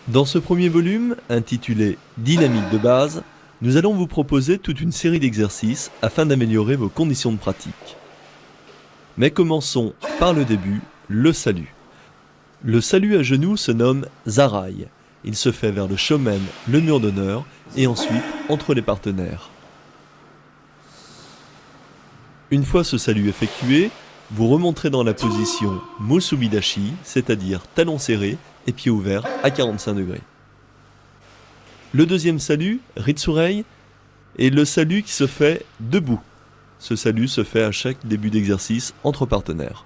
Dans ce premier volume, intitulé Dynamique de base, nous allons vous proposer toute une série d'exercices afin d'améliorer vos conditions de pratique. Mais commençons par le début, le salut. Le salut à genoux se nomme Zarai. Il se fait vers le shomen, le mur d'honneur, et ensuite entre les partenaires. Une fois ce salut effectué, vous remonterez dans la position Musubidashi, c'est-à-dire talons serrés et pieds ouverts à 45 degrés. Le deuxième salut, Ritsurei, est le salut qui se fait debout. Ce salut se fait à chaque début d'exercice entre partenaires.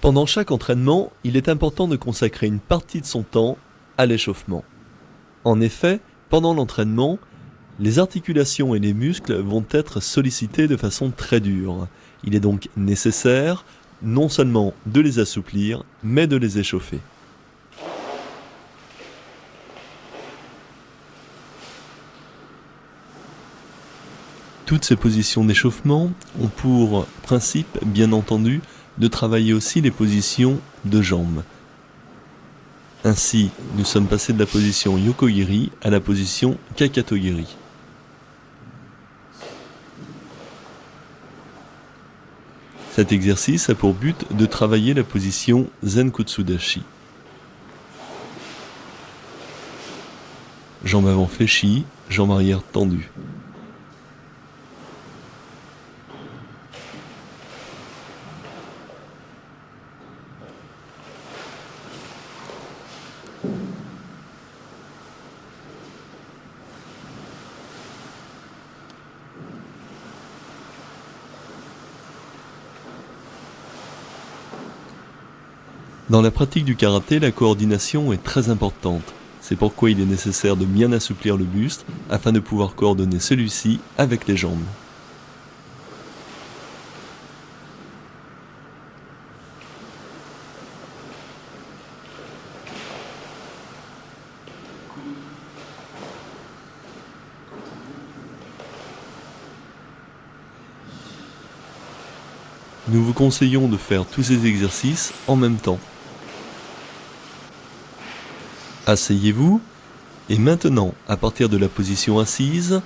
Pendant chaque entraînement, il est important de consacrer une partie de son temps à l'échauffement. En effet, pendant l'entraînement, les articulations et les muscles vont être sollicités de façon très dure. Il est donc nécessaire non seulement de les assouplir, mais de les échauffer. Toutes ces positions d'échauffement ont pour principe, bien entendu, de travailler aussi les positions de jambes. Ainsi, nous sommes passés de la position Yokogiri à la position Kakatogiri. Cet exercice a pour but de travailler la position Zenkutsudashi. Jambes avant fléchies, jambes arrière tendues. Dans la pratique du karaté, la coordination est très importante. C'est pourquoi il est nécessaire de bien assouplir le buste afin de pouvoir coordonner celui-ci avec les jambes. Nous vous conseillons de faire tous ces exercices en même temps. Asseyez-vous et maintenant, à partir de la position assise,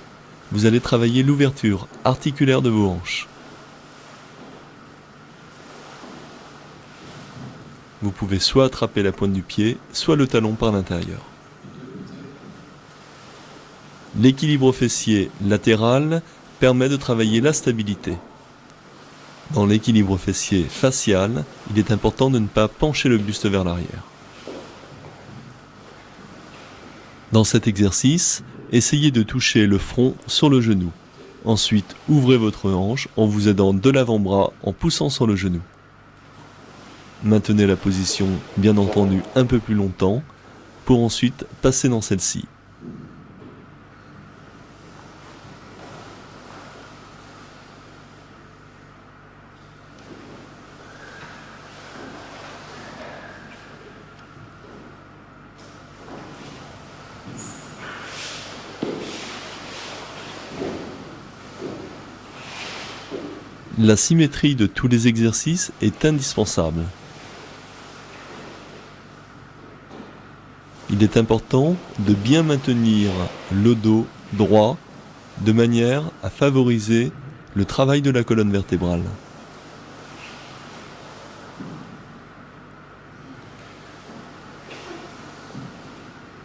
vous allez travailler l'ouverture articulaire de vos hanches. Vous pouvez soit attraper la pointe du pied, soit le talon par l'intérieur. L'équilibre fessier latéral permet de travailler la stabilité. Dans l'équilibre fessier facial, il est important de ne pas pencher le buste vers l'arrière. Dans cet exercice, essayez de toucher le front sur le genou. Ensuite, ouvrez votre hanche en vous aidant de l'avant-bras en poussant sur le genou. Maintenez la position, bien entendu, un peu plus longtemps, pour ensuite passer dans celle-ci. La symétrie de tous les exercices est indispensable. Il est important de bien maintenir le dos droit de manière à favoriser le travail de la colonne vertébrale.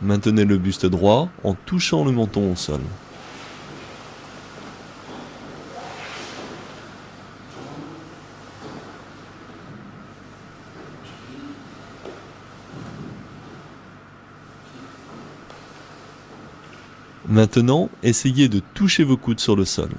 Maintenez le buste droit en touchant le menton au sol. Maintenant, essayez de toucher vos coudes sur le sol.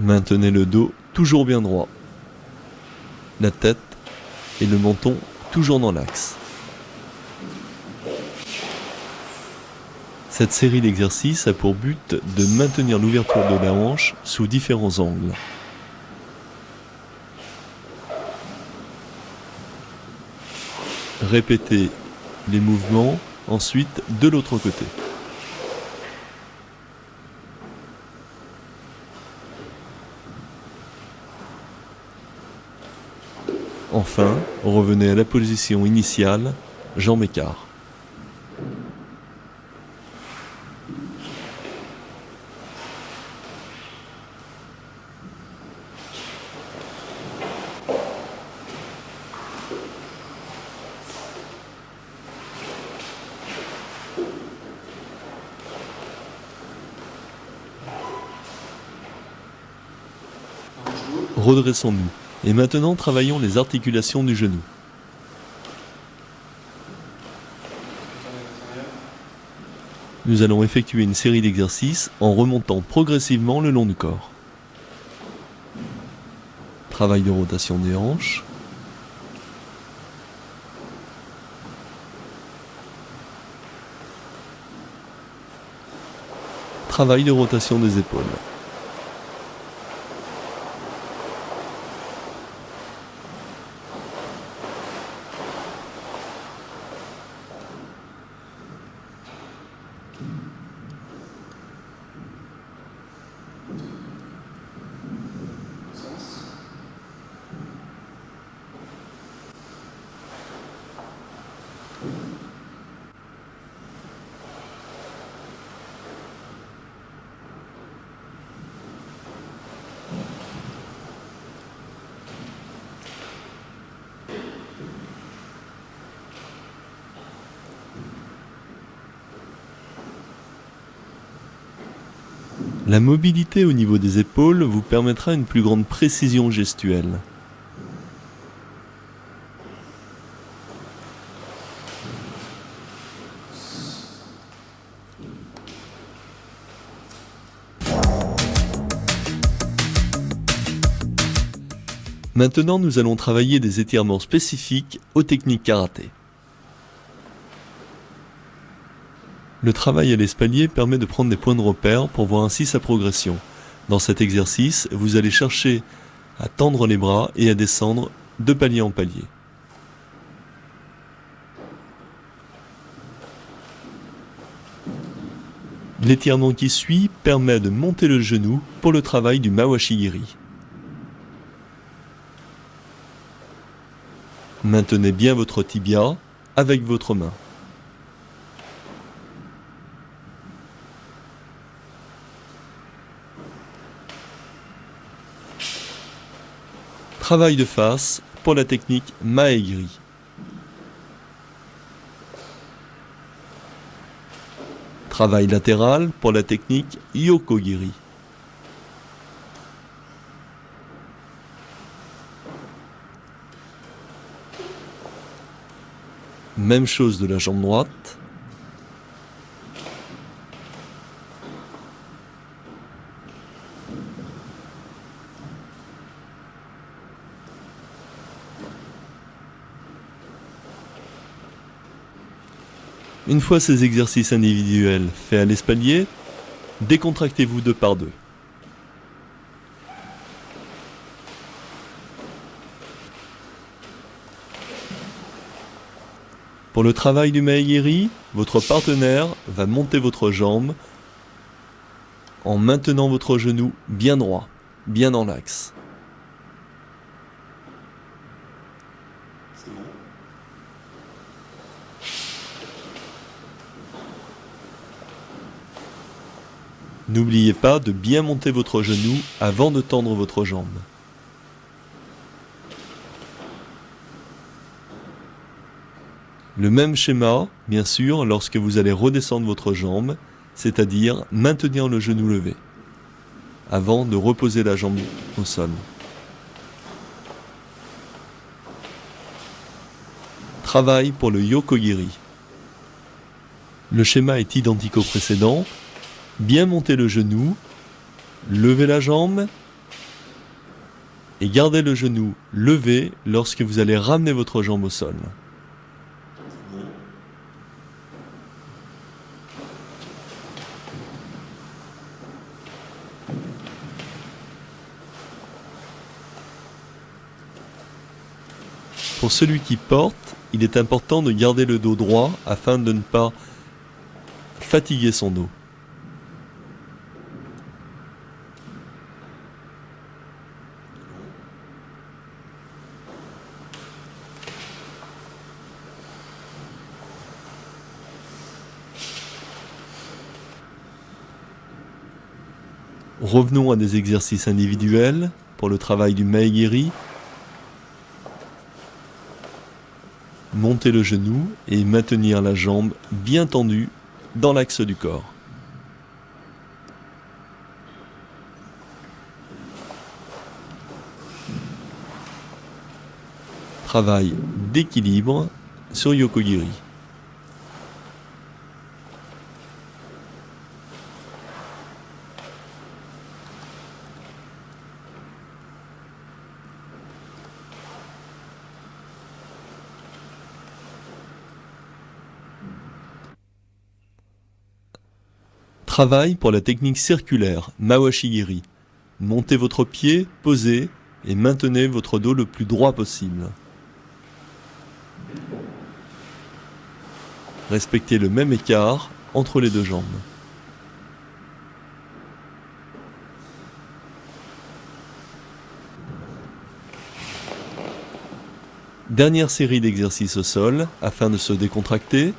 Maintenez le dos toujours bien droit. La tête et le menton toujours dans l'axe. Cette série d'exercices a pour but de maintenir l'ouverture de la hanche sous différents angles. Répétez les mouvements ensuite de l'autre côté. Enfin, revenez à la position initiale, jambes écart. Redressons-nous. Et maintenant, travaillons les articulations du genou. Nous allons effectuer une série d'exercices en remontant progressivement le long du corps. Travail de rotation des hanches. Travail de rotation des épaules. La mobilité au niveau des épaules vous permettra une plus grande précision gestuelle. Maintenant, nous allons travailler des étirements spécifiques aux techniques karaté. Le travail à l'espalier permet de prendre des points de repère pour voir ainsi sa progression. Dans cet exercice, vous allez chercher à tendre les bras et à descendre de palier en palier. L'étirement qui suit permet de monter le genou pour le travail du Mawashi-giri. Maintenez bien votre tibia avec votre main. Travail de face pour la technique Mae-giri. Travail latéral pour la technique Yoko-giri. Même chose de la jambe droite. Une fois ces exercices individuels faits à l'espalier, décontractez-vous deux par deux. Pour le travail du Mae-giri, votre partenaire va monter votre jambe en maintenant votre genou bien droit, bien dans l'axe. N'oubliez pas de bien monter votre genou avant de tendre votre jambe. Le même schéma, bien sûr, lorsque vous allez redescendre votre jambe, c'est-à-dire maintenir le genou levé, avant de reposer la jambe au sol. Travail pour le Yoko-giri. Le schéma est identique au précédent. Bien monter le genou, lever la jambe, et gardez le genou levé lorsque vous allez ramener votre jambe au sol. Pour celui qui porte, il est important de garder le dos droit afin de ne pas fatiguer son dos. Revenons à des exercices individuels pour le travail du Mae-Geri. Montez le genou et maintenir la jambe bien tendue dans l'axe du corps. Travail d'équilibre sur Yoko-Geri. Travail pour la technique circulaire, Mawashi-Geri. Montez votre pied, posez et maintenez votre dos le plus droit possible. Respectez le même écart entre les deux jambes. Dernière série d'exercices au sol afin de se décontracter.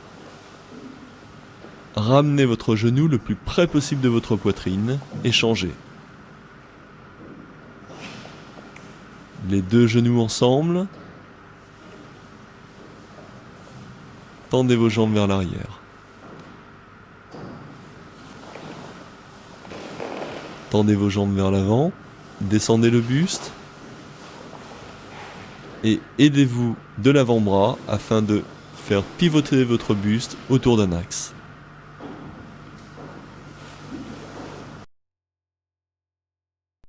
Ramenez votre genou le plus près possible de votre poitrine et changez. Les deux genoux ensemble. Tendez vos jambes vers l'arrière. Tendez vos jambes vers l'avant. Descendez le buste. Et aidez-vous de l'avant-bras afin de faire pivoter votre buste autour d'un axe.